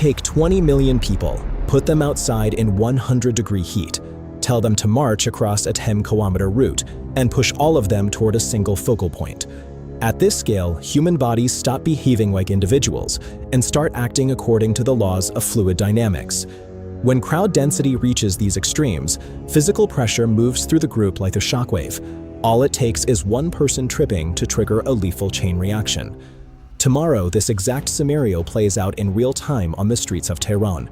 Take 20 million people, put them outside in 100-degree heat, tell them to march across a 10-kilometer route, and push all of them toward a single focal point. At this scale, human bodies stop behaving like individuals and start acting according to the laws of fluid dynamics. When crowd density reaches these extremes, physical pressure moves through the group like a shockwave. All it takes is one person tripping to trigger a lethal chain reaction. Tomorrow, this exact scenario plays out in real time on the streets of Tehran.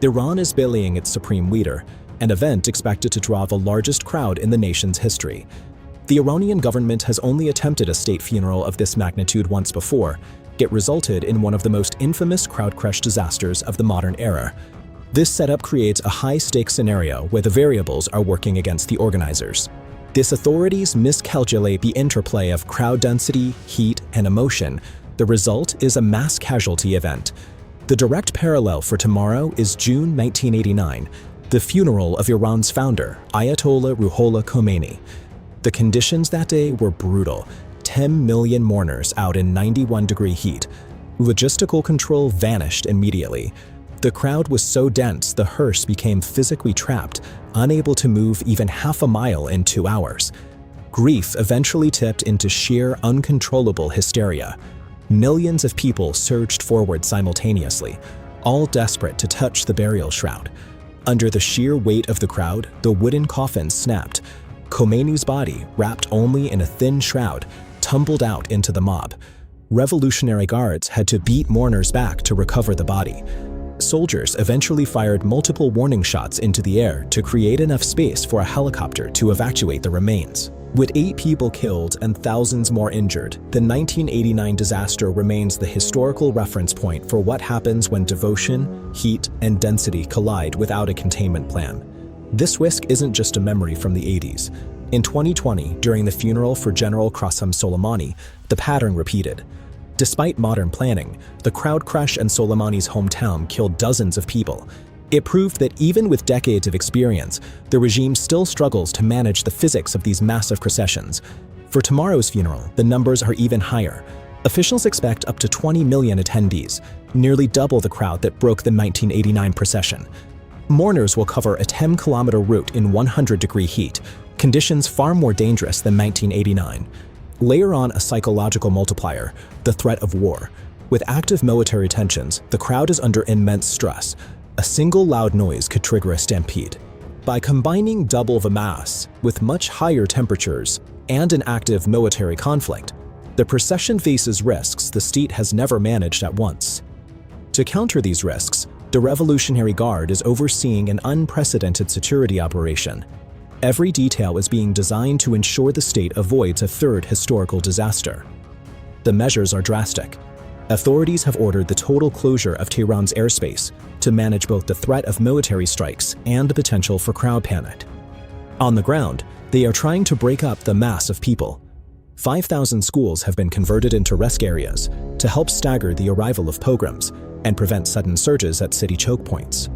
Iran is burying its supreme leader, an event expected to draw the largest crowd in the nation's history. The Iranian government has only attempted a state funeral of this magnitude once before. It resulted in one of the most infamous crowd crush disasters of the modern era. This setup creates a high-stakes scenario where the variables are working against the organizers. These authorities miscalculate the interplay of crowd density, heat, and emotion. The result is a mass casualty event. The direct parallel for tomorrow is June 1989, the funeral of Iran's founder, Ayatollah Khomeini. The conditions that day were brutal. 10 million mourners out in 91-degree heat. Logistical control vanished immediately. The crowd was so dense the hearse became physically trapped, unable to move even half a mile in 2 hours. Grief eventually tipped into sheer, uncontrollable hysteria. Millions of people surged forward simultaneously, all desperate to touch the burial shroud. Under the sheer weight of the crowd, the wooden coffin snapped. Khomeini's body, wrapped only in a thin shroud, tumbled out into the mob. Revolutionary guards had to beat mourners back to recover the body. Soldiers eventually fired multiple warning shots into the air to create enough space for a helicopter to evacuate the remains. With 8 people killed and thousands more injured, the 1989 disaster remains the historical reference point for what happens when devotion, heat, and density collide without a containment plan. This risk isn't just a memory from the 80s. In 2020, during the funeral for General Qasem Soleimani, the pattern repeated. Despite modern planning, the crowd crush in Soleimani's hometown killed dozens of people. It proved that even with decades of experience, the regime still struggles to manage the physics of these massive processions. For tomorrow's funeral, the numbers are even higher. Officials expect up to 20 million attendees, nearly double the crowd that broke the 1989 procession. Mourners will cover a 10-kilometer route in 100-degree heat, conditions far more dangerous than 1989. Layer on a psychological multiplier, the threat of war. With active military tensions, the crowd is under immense stress. A single loud noise could trigger a stampede. By combining double the mass with much higher temperatures and an active military conflict, the procession faces risks the state has never managed at once. To counter these risks, the Revolutionary Guard is overseeing an unprecedented security operation. Every detail is being designed to ensure the state avoids a third historical disaster. The measures are drastic. Authorities have ordered the total closure of Tehran's airspace to manage both the threat of military strikes and the potential for crowd panic. On the ground, they are trying to break up the mass of people. 5,000 schools have been converted into rest areas to help stagger the arrival of pogroms and prevent sudden surges at city choke points.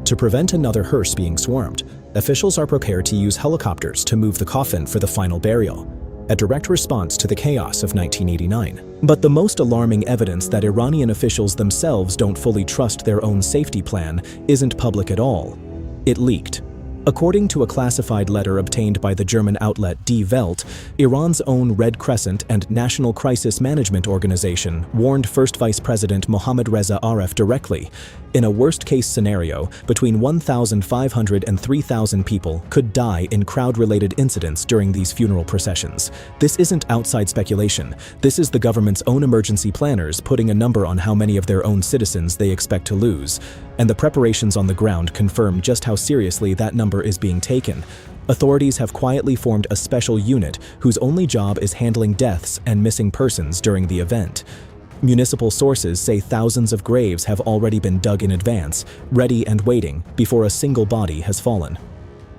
To prevent another hearse being swarmed, officials are prepared to use helicopters to move the coffin for the final burial, a direct response to the chaos of 1989. But the most alarming evidence that Iranian officials themselves don't fully trust their own safety plan isn't public at all. It leaked. According to a classified letter obtained by the German outlet Die Welt, Iran's own Red Crescent and National Crisis Management Organization warned First Vice President Mohammad Reza Aref directly. In a worst-case scenario, between 1,500 and 3,000 people could die in crowd-related incidents during these funeral processions. This isn't outside speculation. This is the government's own emergency planners putting a number on how many of their own citizens they expect to lose. And the preparations on the ground confirm just how seriously that number is being taken. Authorities have quietly formed a special unit whose only job is handling deaths and missing persons during the event. Municipal sources say thousands of graves have already been dug in advance, ready and waiting before a single body has fallen.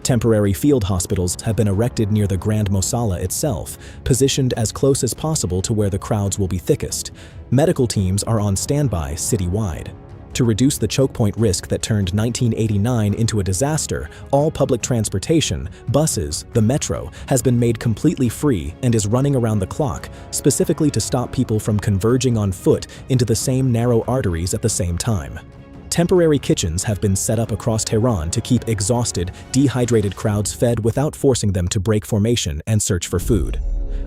Temporary field hospitals have been erected near the Grand Mosala itself, positioned as close as possible to where the crowds will be thickest. Medical teams are on standby citywide. To reduce the choke point risk that turned 1989 into a disaster, all public transportation, buses, the metro, has been made completely free and is running around the clock, specifically to stop people from converging on foot into the same narrow arteries at the same time. Temporary kitchens have been set up across Tehran to keep exhausted, dehydrated crowds fed without forcing them to break formation and search for food.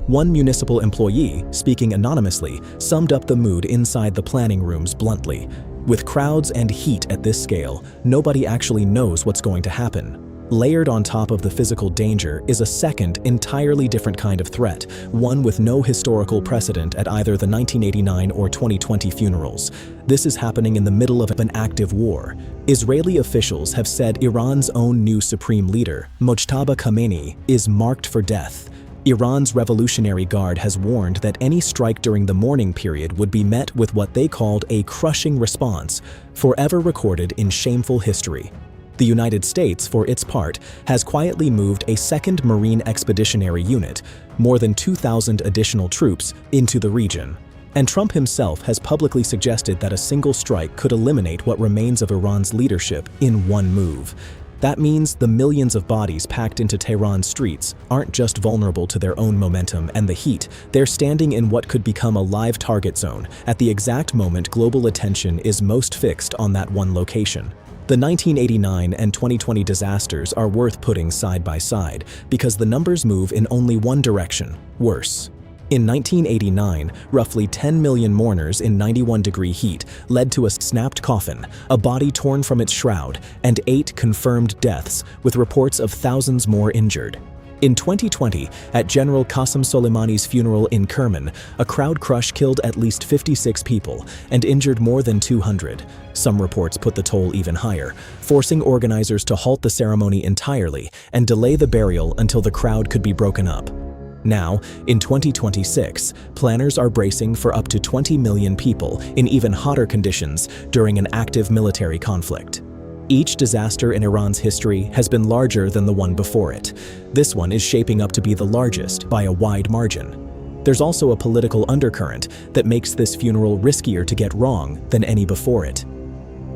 One municipal employee, speaking anonymously, summed up the mood inside the planning rooms bluntly. With crowds and heat at this scale, nobody actually knows what's going to happen. Layered on top of the physical danger is a second, entirely different kind of threat, one with no historical precedent at either the 1989 or 2020 funerals. This is happening in the middle of an active war. Israeli officials have said Iran's own new supreme leader, Mojtaba Khomeini, is marked for death. Iran's Revolutionary Guard has warned that any strike during the mourning period would be met with what they called a crushing response, forever recorded in shameful history. The United States, for its part, has quietly moved a second Marine Expeditionary Unit, more than 2,000 additional troops, into the region. And Trump himself has publicly suggested that a single strike could eliminate what remains of Iran's leadership in one move. That means the millions of bodies packed into Tehran's streets aren't just vulnerable to their own momentum and the heat, they're standing in what could become a live target zone at the exact moment global attention is most fixed on that one location. The 1989 and 2020 disasters are worth putting side by side because the numbers move in only one direction: worse. In 1989, roughly 10 million mourners in 91-degree heat led to a snapped coffin, a body torn from its shroud, and 8 confirmed deaths, with reports of thousands more injured. In 2020, at General Qasem Soleimani's funeral in Kerman, a crowd crush killed at least 56 people and injured more than 200. Some reports put the toll even higher, forcing organizers to halt the ceremony entirely and delay the burial until the crowd could be broken up. Now, in 2026, planners are bracing for up to 20 million people in even hotter conditions during an active military conflict. Each disaster in Iran's history has been larger than the one before it. This one is shaping up to be the largest by a wide margin. There's also a political undercurrent that makes this funeral riskier to get wrong than any before it.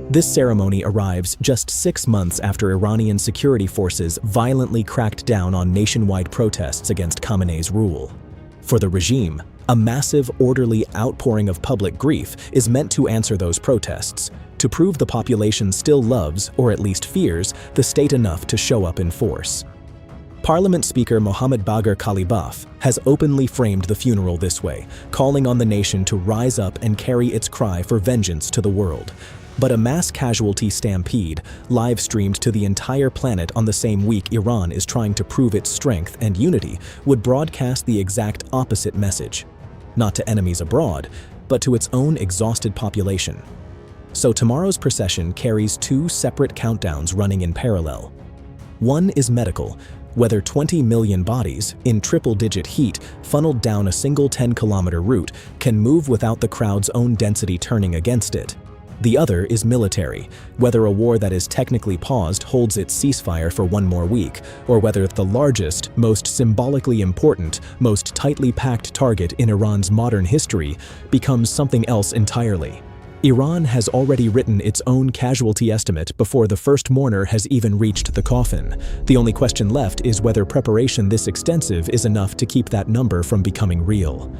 This ceremony arrives just 6 months after Iranian security forces violently cracked down on nationwide protests against Khamenei's rule. For the regime, a massive, orderly outpouring of public grief is meant to answer those protests, to prove the population still loves, or at least fears, the state enough to show up in force. Parliament Speaker Mohammad Bagher Khalibaf has openly framed the funeral this way, calling on the nation to rise up and carry its cry for vengeance to the world. But a mass casualty stampede, live-streamed to the entire planet on the same week Iran is trying to prove its strength and unity, would broadcast the exact opposite message. Not to enemies abroad, but to its own exhausted population. So tomorrow's procession carries 2 separate countdowns running in parallel. One is medical, whether 20 million bodies, in triple-digit heat, funneled down a single 10-kilometer route, can move without the crowd's own density turning against it. The other is military, whether a war that is technically paused holds its ceasefire for 1 more week, or whether the largest, most symbolically important, most tightly packed target in Iran's modern history becomes something else entirely. Iran has already written its own casualty estimate before the first mourner has even reached the coffin. The only question left is whether preparation this extensive is enough to keep that number from becoming real.